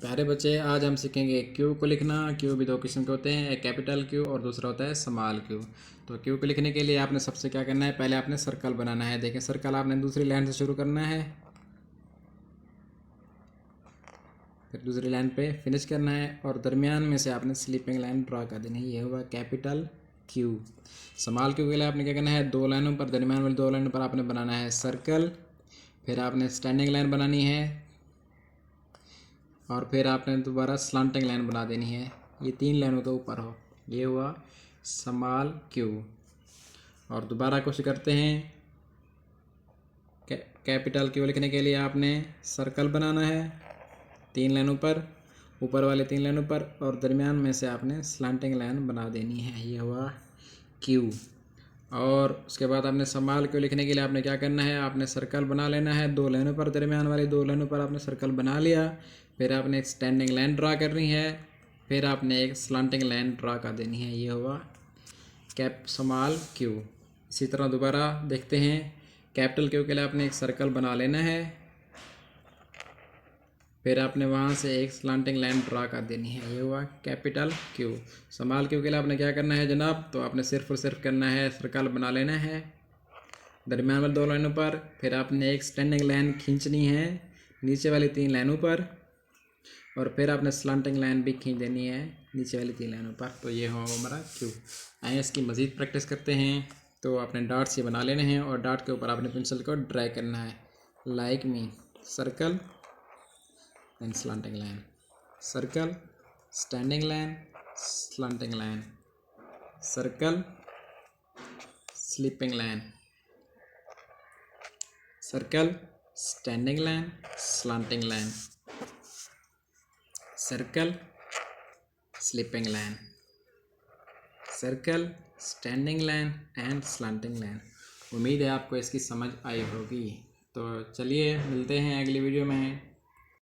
प्यारे बच्चे, आज हम सीखेंगे क्यू को लिखना। क्यू भी दो किस्म के होते हैं, एक कैपिटल क्यू और दूसरा होता है स्मॉल क्यू। तो क्यू को लिखने के लिए आपने सबसे क्या करना है, पहले आपने सर्कल बनाना है। देखें, सर्कल आपने दूसरी लाइन से शुरू करना है, फिर दूसरी लाइन पे फिनिश करना है और दरमियान में से आपने स्लीपिंग लाइन ड्रा कर देनी है। ये हुआ कैपिटल क्यू। स्मॉल क्यू के लिए आपने क्या करना है, दो लाइनों पर, दरमियान वाली दो लाइनों पर आपने बनाना है सर्कल, फिर आपने स्टैंडिंग लाइन बनानी है और फिर आपने दोबारा स्लांटिंग लाइन बना देनी है। ये तीन लाइनों के ऊपर हो। ये हुआ स्मॉल क्यू। और दोबारा कोशिश करते हैं। कैपिटल क्यू लिखने के लिए आपने सर्कल बनाना है तीन लाइनों पर, ऊपर वाले तीन लाइनों पर, और दरमियान में से आपने स्लांटिंग लाइन बना देनी है। ये हुआ क्यू। और उसके बाद आपने स्मॉल क्यू लिखने के लिए आपने क्या करना है, आपने सर्कल बना लेना है दो लाइनों पर, दरमियान वाली दो लाइनों पर आपने सर्कल बना लिया, फिर आपने एक स्टैंडिंग लाइन ड्रा करनी है, फिर आपने एक स्लांटिंग लाइन ड्रा कर देनी है। ये हुआ कैप स्मॉल क्यू। इसी तरह दोबारा देखते हैं। कैपिटल क्यू के लिए आपने एक सर्कल बना लेना है, फिर आपने वहाँ से एक स्लांटिंग लाइन ड्रा कर देनी है। ये हुआ कैपिटल क्यू। स्मॉल क्यू के लिए आपने क्या करना है जनाब, तो आपने सिर्फ और सिर्फ करना है सर्कल बना लेना है दरमियान वाली दो लाइनों पर, फिर आपने एक स्टैंडिंग लाइन खींचनी है नीचे वाली तीन लाइनों पर, और फिर आपने स्लांटिंग लाइन भी खींच देनी है नीचे वाली तीन लाइनों पर। तो ये हो हमारा क्यू। आइए इसकी मज़ीद प्रैक्टिस करते हैं। तो आपने डॉट्स ये बना लेने हैं और डॉट के ऊपर आपने पेंसिल को ड्राई करना है, like me, circle then slanting line, circle, standing line, slanting line, circle, sleeping line, circle, standing line, slanting line, circle, sleeping line, circle, standing line and slanting line। उम्मीद है आपको इसकी समझ आई होगी। तो चलिए मिलते हैं अगली वीडियो में।